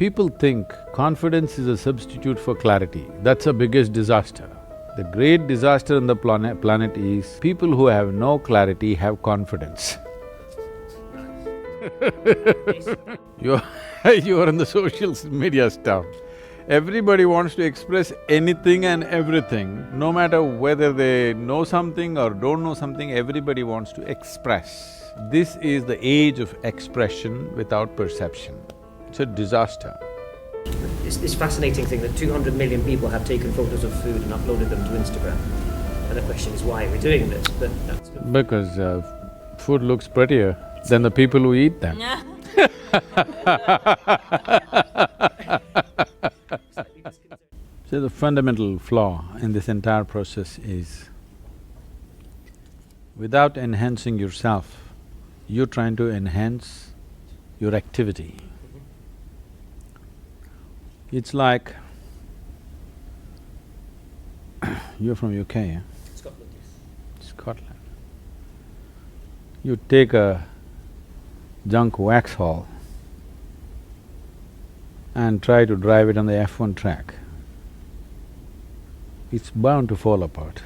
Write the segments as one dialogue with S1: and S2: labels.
S1: People think confidence is a substitute for clarity. That's the biggest disaster. The great disaster on the planet is people who have no clarity have confidence. You're in the social media stuff. Everybody wants to express anything and everything, no matter whether they know something or don't know something, everybody wants to express. This is the age of expression without perception. It's a disaster.
S2: This fascinating thing that 200 million people have taken photos of food and uploaded them to Instagram. And the question is, why are we doing this? But that's…
S1: Because food looks prettier than the people who eat them. So the fundamental flaw in this entire process is, without enhancing yourself, you're trying to enhance your activity. It's like… you're from UK, eh?
S2: Scotland, yes.
S1: Scotland. You take a junk Vauxhall and try to drive it on the F1 track, it's bound to fall apart.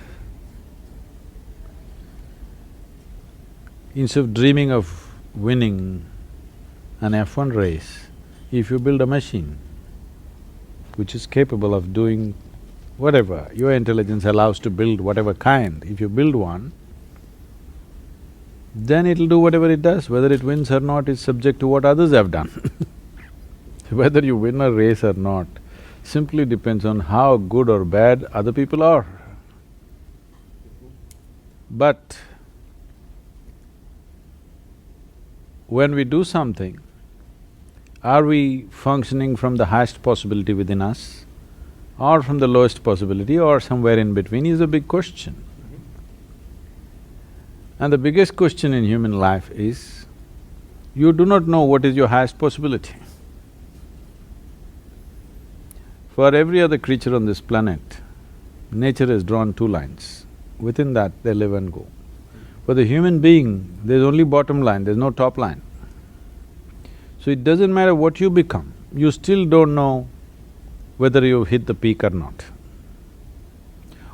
S1: Instead of dreaming of winning an F1 race, if you build a machine which is capable of doing whatever your intelligence allows to build, whatever kind, if you build one, then it'll do whatever it does. Whether it wins or not is subject to what others have done. Whether you win a race or not simply depends on how good or bad other people are. But when we do something, are we functioning from the highest possibility within us or from the lowest possibility or somewhere in between is a big question. And the biggest question in human life is, you do not know what is your highest possibility. For every other creature on this planet, nature has drawn two lines. Within that, they live and go. For the human being, there's only bottom line, there's no top line. So it doesn't matter what you become, you still don't know whether you've hit the peak or not.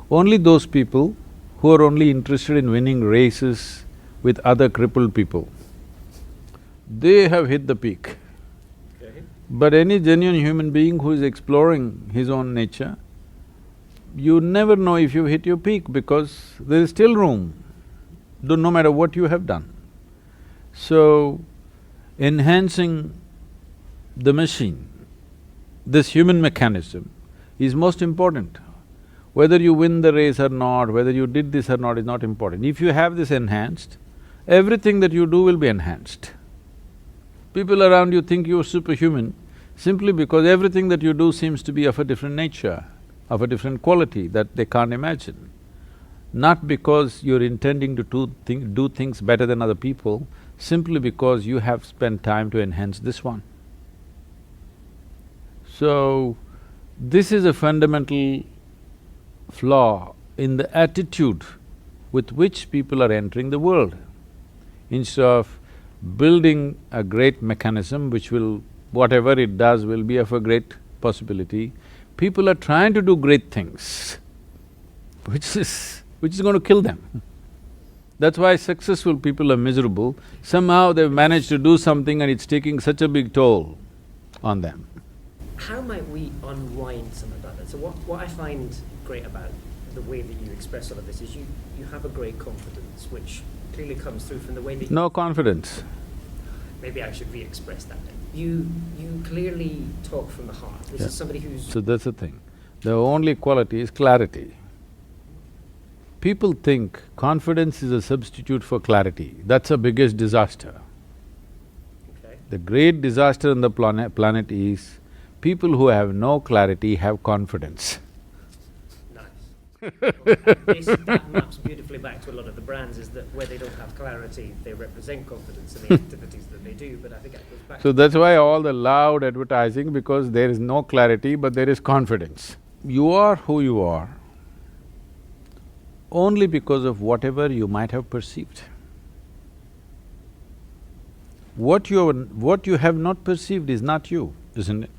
S1: Only those people who are only interested in winning races with other crippled people, they have hit the peak.
S2: Okay.
S1: But any genuine human being who is exploring his own nature, you never know if you've hit your peak because there is still room, no matter what you have done. So, enhancing the machine, this human mechanism, is most important. Whether you win the race or not, whether you did this or not is not important. If you have this enhanced, everything that you do will be enhanced. People around you think you're superhuman simply because everything that you do seems to be of a different nature, of a different quality that they can't imagine. Not because you're intending to do things better than other people, simply because you have spent time to enhance this one. So, this is a fundamental flaw in the attitude with which people are entering the world. Instead of building a great mechanism which will… whatever it does will be of a great possibility, people are trying to do great things, which is going to kill them. That's why successful people are miserable. Somehow they've managed to do something and it's taking such a big toll on them.
S2: How might we unwind some of that? So what I find great about the way that you express all of this is you have a great confidence, which clearly comes through from the way that…
S1: No confidence.
S2: Maybe I should re-express that then. You clearly talk from the heart. This is somebody who's…
S1: So that's the thing. The only quality is clarity. People think confidence is a substitute for clarity. That's the biggest disaster.
S2: Okay.
S1: The great disaster on the planet is people who have no clarity have confidence.
S2: Nice. That maps beautifully back to a lot of the brands, is that where they don't have clarity, they represent confidence in the activities that they do, but I think that goes back…
S1: So that's why all the loud advertising, because there is no clarity but there is confidence. You are who you are only because of whatever you might have perceived. What you have not perceived is not you, isn't it?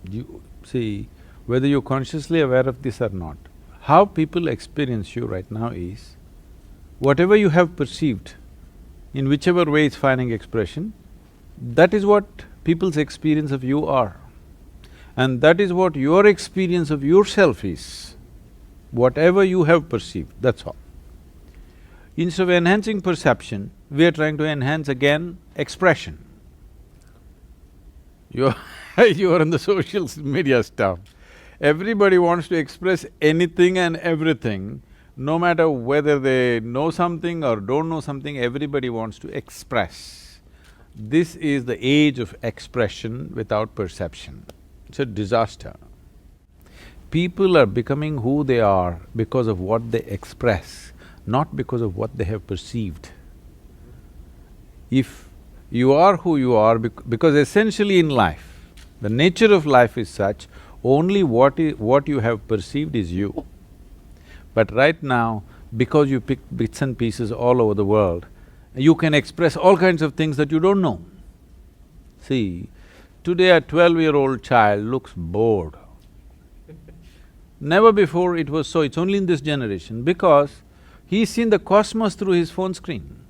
S1: You see, whether you're consciously aware of this or not, how people experience you right now is, whatever you have perceived, in whichever way it's finding expression, that is what people's experience of you are. And that is what your experience of yourself is. Whatever you have perceived, that's all. Instead of enhancing perception, we are trying to enhance again expression. You're you're on the social media stuff. Everybody wants to express anything and everything, no matter whether they know something or don't know something, everybody wants to express. This is the age of expression without perception. It's a disaster. People are becoming who they are because of what they express, not because of what they have perceived. If you are who you are, because essentially in life, the nature of life is such, only what you have perceived is you. But right now, because you pick bits and pieces all over the world, you can express all kinds of things that you don't know. See, today a 12-year-old child looks bored. Never before it was so, it's only in this generation because he's seen the cosmos through his phone screen.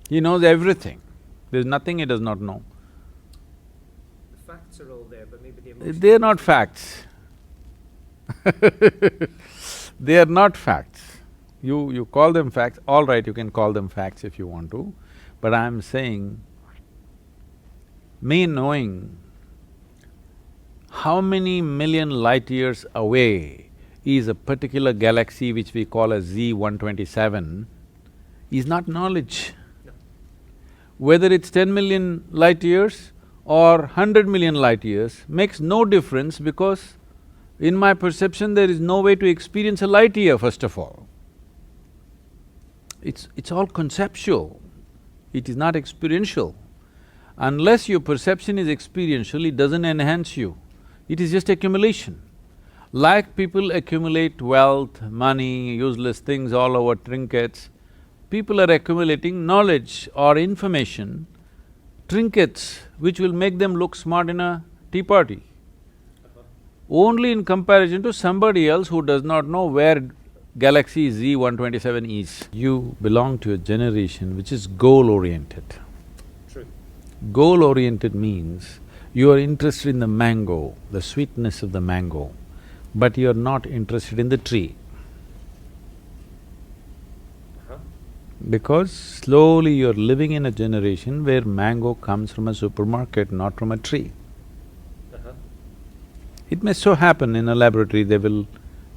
S1: He knows everything. There's nothing he does not know.
S2: The facts are all there, but maybe the emotions…
S1: They're not facts. They are not facts. You call them facts, all right, you can call them facts if you want to, but I'm saying, me knowing how many million light years away is a particular galaxy which we call as Z127 is not knowledge.
S2: No.
S1: Whether it's 10 million light years or 100 million light years makes no difference because in my perception there is no way to experience a light year, first of all. It's all conceptual, it is not experiential. Unless your perception is experiential, it doesn't enhance you, it is just accumulation. Like people accumulate wealth, money, useless things all over, trinkets, people are accumulating knowledge or information, trinkets which will make them look smart in a tea party. Only in comparison to somebody else who does not know where galaxy Z127 is. You belong to a generation which is goal-oriented.
S2: True.
S1: Goal-oriented means you are interested in the mango, the sweetness of the mango, but you are not interested in the tree. Because slowly you're living in a generation where mango comes from a supermarket, not from a tree. It may so happen in a laboratory they will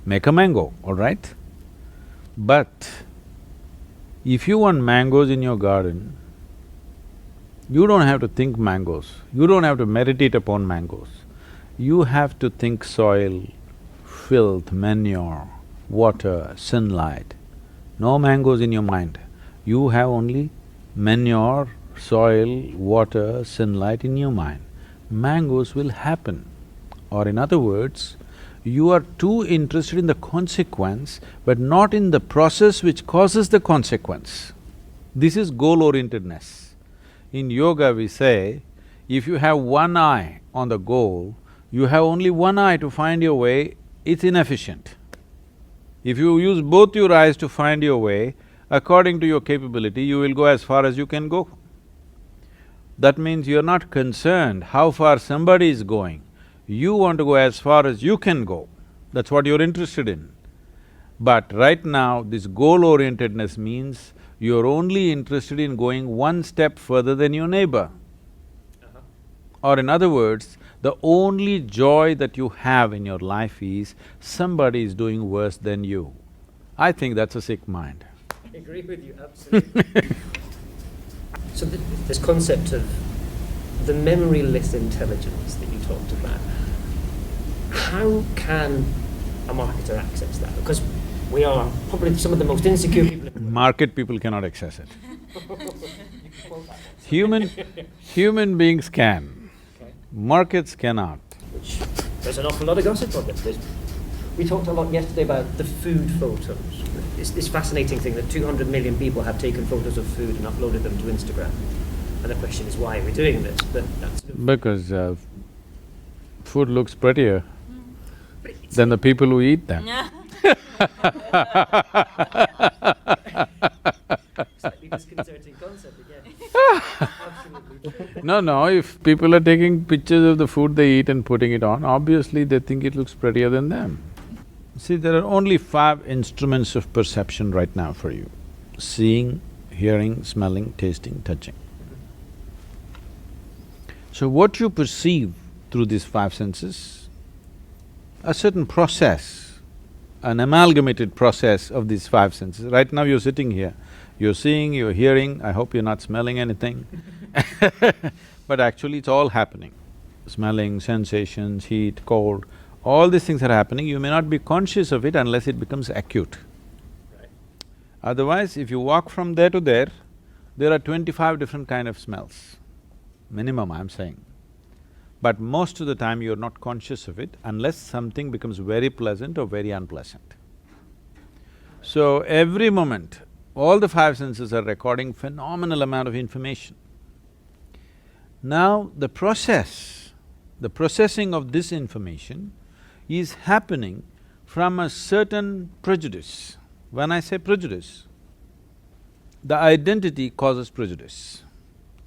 S1: make a mango, all right? But if you want mangoes in your garden, you don't have to think mangoes, you don't have to meditate upon mangoes. You have to think soil, filth, manure, water, sunlight. No mangoes in your mind. You have only manure, soil, water, sunlight in your mind. Mangoes will happen. Or in other words, you are too interested in the consequence, but not in the process which causes the consequence. This is goal-orientedness. In yoga we say, if you have one eye on the goal, you have only one eye to find your way, it's inefficient. If you use both your eyes to find your way, according to your capability, you will go as far as you can go. That means you're not concerned how far somebody is going. You want to go as far as you can go, that's what you're interested in. But right now, this goal-orientedness means you're only interested in going one step further than your neighbor. Or in other words, the only joy that you have in your life is somebody is doing worse than you. I think that's a sick mind.
S2: I agree with you, absolutely. So this concept of the memoryless intelligence that you talked about, how can a marketer access that? Because we are probably some of the most insecure people in the world.
S1: Market people cannot access it. Human beings can,
S2: Okay.
S1: markets cannot.
S2: Which, there's an awful lot of gossip on it. We talked a lot yesterday about the food photos. It's this fascinating thing that 200 million people have taken photos of food and uploaded them to Instagram. And the question is, why are we doing this? But that's…
S1: Because Food looks prettier
S2: But it's
S1: than the people who eat them.
S2: slightly disconcerting concept again. Absolutely true.
S1: No, if people are taking pictures of the food they eat and putting it on, obviously they think it looks prettier than them. See, there are only 5 instruments of perception right now for you: seeing, hearing, smelling, tasting, touching. So what you perceive through these 5 senses, a certain process, an amalgamated process of these 5 senses. Right now you're sitting here, you're seeing, you're hearing, I hope you're not smelling anything but actually it's all happening. Smelling, sensations, heat, cold, all these things are happening, you may not be conscious of it unless it becomes acute.
S2: Right.
S1: Otherwise, if you walk from there to there are 25 different kind of smells, minimum I'm saying. But most of the time you're not conscious of it unless something becomes very pleasant or very unpleasant. So every moment, all the 5 senses are recording phenomenal amount of information. Now the processing of this information is happening from a certain prejudice. When I say prejudice, the identity causes prejudice.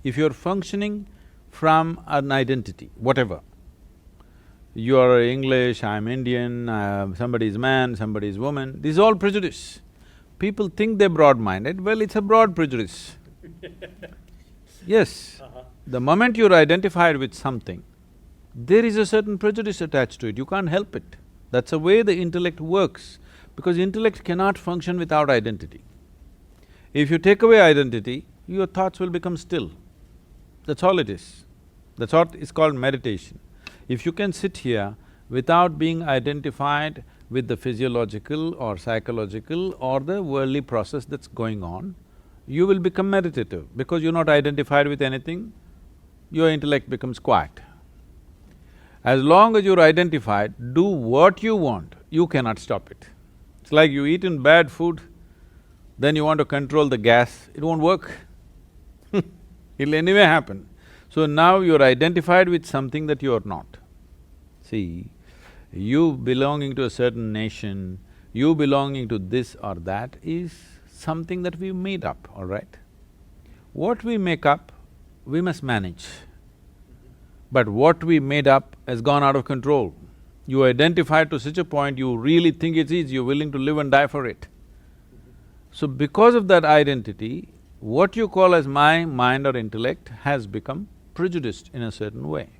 S1: If you're functioning from an identity, whatever, you're English, I'm Indian, somebody's man, somebody's woman, this is all prejudice. People think they're broad-minded, well, it's a broad prejudice. Yes, the moment you're identified with something, there is a certain prejudice attached to it, you can't help it. That's the way the intellect works, because intellect cannot function without identity. If you take away identity, your thoughts will become still. That's all it is. That's what is called meditation. If you can sit here without being identified with the physiological or psychological or the worldly process that's going on, you will become meditative. Because you're not identified with anything, your intellect becomes quiet. As long as you're identified, do what you want, you cannot stop it. It's like you eat in bad food, then you want to control the gas, it won't work it'll anyway happen. So now you're identified with something that you're not. See, you belonging to a certain nation, you belonging to this or that is something that we made up, all right? What we make up, we must manage. But what we made up has gone out of control. You identify to such a point, you really think it is, you're willing to live and die for it. So because of that identity, what you call as my mind or intellect has become prejudiced in a certain way.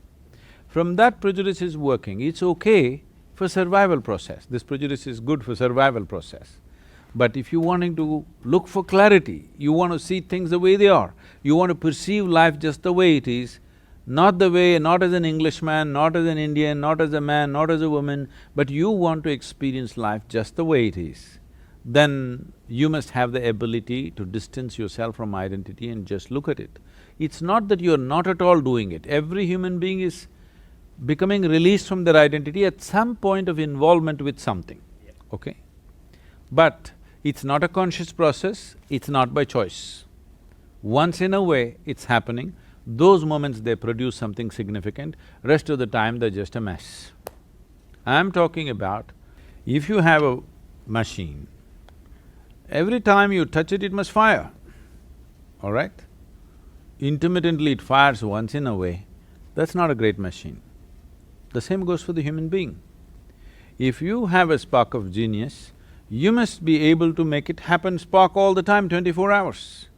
S1: From that prejudice is working, it's okay for survival process, this prejudice is good for survival process. But if you're wanting to look for clarity, you want to see things the way they are, you want to perceive life just the way it is, not the way… not as an Englishman, not as an Indian, not as a man, not as a woman, but you want to experience life just the way it is, then you must have the ability to distance yourself from identity and just look at it. It's not that you're not at all doing it, every human being is becoming released from their identity at some point of involvement with something, okay? But it's not a conscious process, it's not by choice. Once in a way, it's happening, those moments they produce something significant, rest of the time they're just a mess. I'm talking about, if you have a machine, every time you touch it, it must fire, all right? Intermittently it fires once in a way, that's not a great machine. The same goes for the human being. If you have a spark of genius, you must be able to make it happen spark all the time, 24 hours.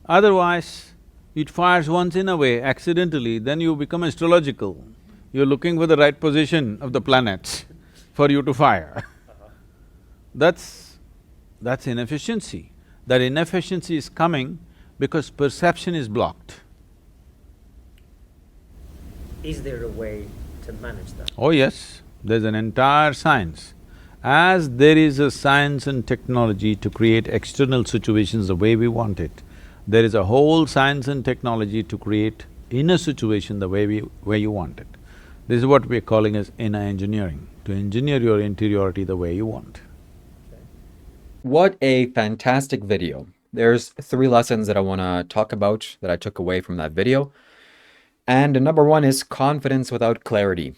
S1: Otherwise, it fires once in a way, accidentally, then you become astrological. You're looking for the right position of the planets for you to fire That's inefficiency. That inefficiency is coming because perception is blocked.
S2: Is there a way to manage that?
S1: Oh yes, there's an entire science. As there is a science and technology to create external situations the way we want it, there is a whole science and technology to create inner situation the way you want it. This is what we're calling as inner engineering, to engineer your interiority the way you want.
S3: What a fantastic video. There's 3 lessons that I want to talk about that I took away from that video. And number 1 is confidence without clarity.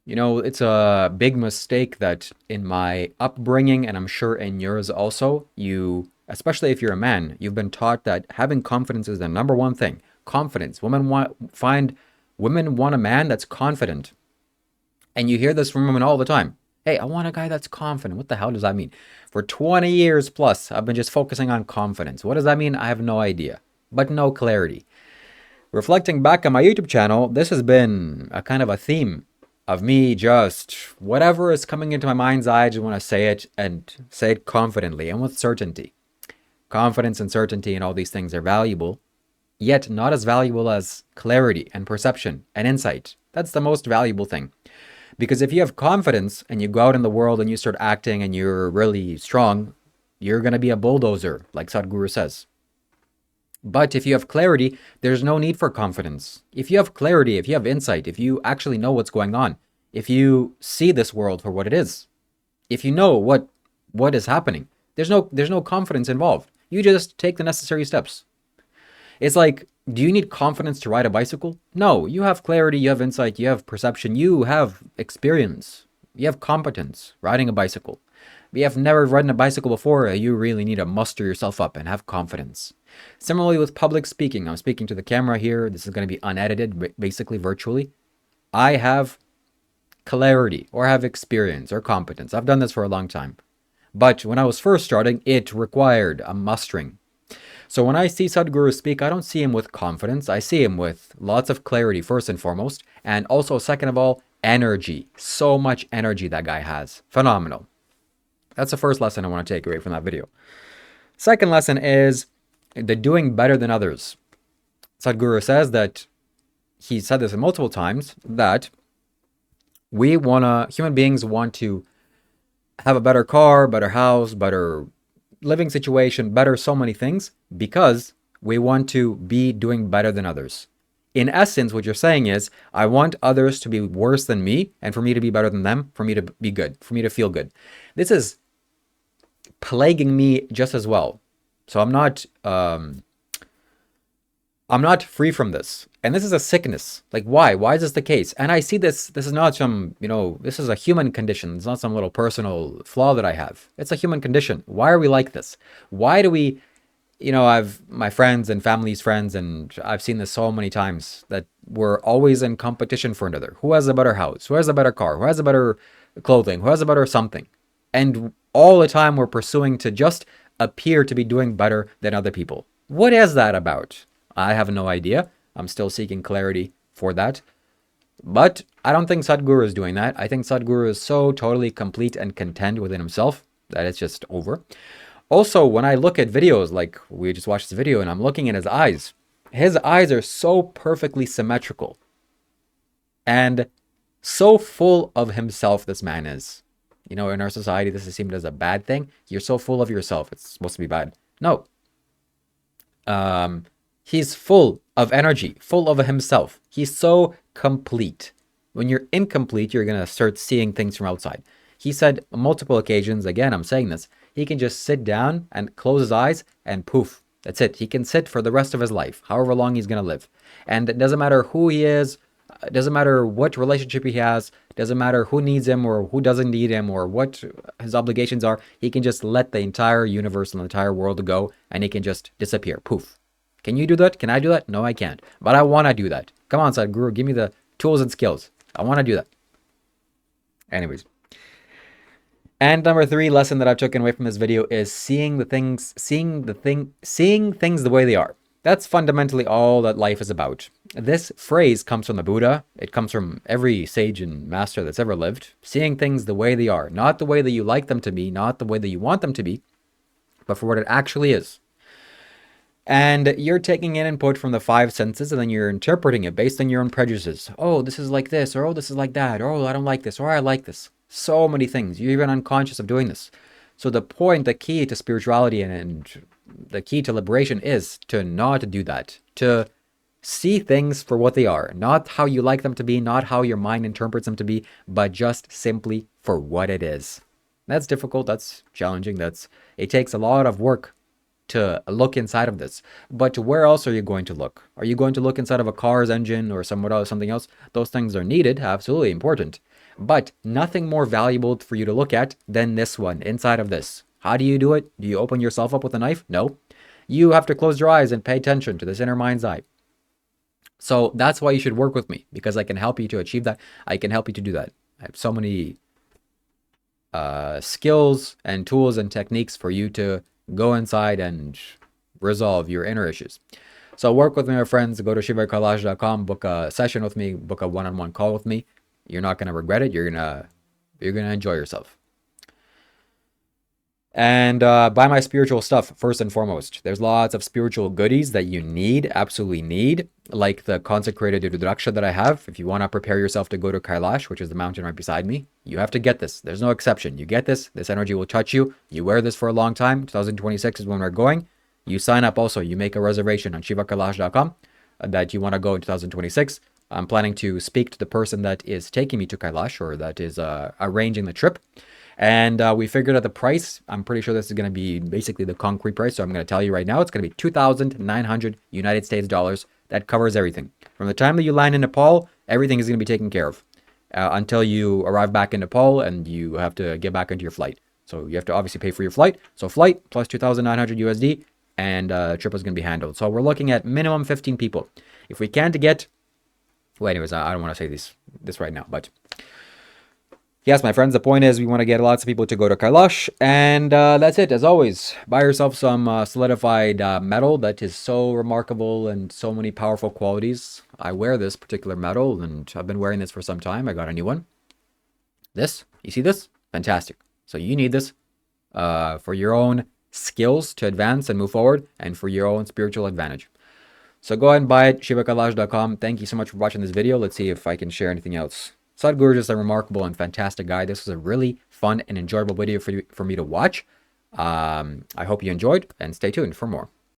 S3: You know, it's a big mistake that in my upbringing, and I'm sure in yours also, you, especially if you're a man, you've been taught that having confidence is the number one thing. Confidence. Women want a man that's confident. And you hear this from women all the time. Hey, I want a guy that's confident. What the hell does that mean? For 20 years plus, I've been just focusing on confidence. What does that mean? I have no idea, but no clarity. Reflecting back on my YouTube channel, this has been a kind of a theme of me just whatever is coming into my mind's eye, I just want to say it and say it confidently and with certainty. Confidence and certainty and all these things are valuable, yet not as valuable as clarity and perception and insight. That's the most valuable thing. Because if you have confidence and you go out in the world and you start acting and you're really strong, you're going to be a bulldozer, like Sadhguru says. But if you have clarity, there's no need for confidence. If you have clarity, if you have insight, if you actually know what's going on, if you see this world for what it is, if you know what is happening, there's no confidence involved. You just take the necessary steps. It's like, do you need confidence to ride a bicycle? No, you have clarity, you have insight, you have perception, you have experience, you have competence riding a bicycle. If you have never ridden a bicycle before, you really need to muster yourself up and have confidence. Similarly with public speaking, I'm speaking to the camera here. This is going to be unedited, basically virtually. I have clarity or have experience or competence. I've done this for a long time. But when I was first starting, it required a mustering. So when I see Sadhguru speak, I don't see him with confidence. I see him with lots of clarity, first and foremost. And also, second of all, energy. So much energy that guy has. Phenomenal. That's the first lesson I want to take away from that video. Second lesson is the doing better than others. Sadhguru says that, he said this multiple times, that human beings want to have a better car, better house, better living situation, better so many things, because we want to be doing better than others. In essence, what you're saying is, I want others to be worse than me, and for me to be better than them, for me to be good, for me to feel good. This is plaguing me just as well. So I'm not free from this. And this is a sickness. Like, why? Why is this the case? And I see this is not some, this is a human condition. It's not some little personal flaw that I have. It's a human condition. Why are we like this? Why do we, I've my friends and family's friends, and I've seen this so many times, that we're always in competition for another. Who has a better house? Who has a better car? Who has a better clothing? Who has a better something? And all the time we're pursuing to just appear to be doing better than other people. What is that about? I have no idea. I'm still seeking clarity for that. But I don't think Sadhguru is doing that. I think Sadhguru is so totally complete and content within himself that it's just over. Also, when I look at videos, like we just watched this video and I'm looking at his eyes are so perfectly symmetrical and so full of himself, this man is. In our society, this is seen as a bad thing. You're so full of yourself. It's supposed to be bad. No. He's full of energy, full of himself. He's so complete. When you're incomplete, you're going to start seeing things from outside. He said on multiple occasions, again, I'm saying this, he can just sit down and close his eyes and poof, that's it. He can sit for the rest of his life, however long he's going to live. And it doesn't matter who he is, it doesn't matter what relationship he has, it doesn't matter who needs him or who doesn't need him or what his obligations are. He can just let the entire universe and the entire world go, and he can just disappear, poof. Can you do that? Can I do that? No, I can't. But I want to do that. Come on, Sadhguru, give me the tools and skills. I want to do that. Anyways. And number 3 lesson that I've taken away from this video is seeing things the way they are. That's fundamentally all that life is about. This phrase comes from the Buddha. It comes from every sage and master that's ever lived. Seeing things the way they are. Not the way that you like them to be, not the way that you want them to be, but for what it actually is. And you're taking in input from the 5 senses, and then you're interpreting it based on your own prejudices. Oh, this is like this, or oh, this is like that, or oh, I don't like this, or I like this. So many things. You're even unconscious of doing this. So the key to spirituality and the key to liberation is to not do that. To see things for what they are. Not how you like them to be, not how your mind interprets them to be, but just simply for what it is. That's difficult, that's challenging, it takes a lot of work to look inside of this. But where else are you going to look? Are you going to look inside of a car's engine or something else? Those things are needed, absolutely important. but nothing more valuable for you to look at than this one inside of this. How do you do it? Do you open yourself up with a knife? No. You have to close your eyes and pay attention to this inner mind's eye. So that's why you should work with me, because I can help you to achieve that. I can help you to do that. I have so many skills and tools and techniques for you to go inside and resolve your inner issues. So work with me, my friends. Go to shivakailash.com, book a session with me, book a one-on-one call with me. You're not going to regret it. You're gonna enjoy yourself. And buy my spiritual stuff first and foremost. There's lots of spiritual goodies that you need, absolutely need, like the consecrated Rudraksha that I have. If you want to prepare yourself to go to Kailash, which is the mountain right beside me, you have to get this. There's no exception. You get this. This energy will touch you. You wear this for a long time. 2026 is when we're going. You sign up also. You make a reservation on shivakailash.com that you want to go in 2026. I'm planning to speak to the person that is taking me to Kailash, or that is arranging the trip. And we figured out the price. I'm pretty sure this is going to be basically the concrete price. So I'm going to tell you right now, it's going to be 2,900 United States dollars. That covers everything. From the time that you land in Nepal, everything is going to be taken care of until you arrive back in Nepal and you have to get back into your flight. So you have to obviously pay for your flight. So flight plus 2,900 USD, and trip is going to be handled. So we're looking at minimum 15 people. If we can't get, well, anyways, I don't want to say this right now, but yes, my friends, the point is we want to get lots of people to go to Kailash, and that's it. As always, buy yourself some solidified metal that is so remarkable and so many powerful qualities. I wear this particular metal, and I've been wearing this for some time. I got a new one. This, you see this? Fantastic. So you need this for your own skills to advance and move forward, and for your own spiritual advantage. So go ahead and buy it, shivakailash.com. Thank you so much for watching this video. Let's see if I can share anything else. Sadhguru is just a remarkable and fantastic guy. This was a really fun and enjoyable video for me to watch. I hope you enjoyed, and stay tuned for more.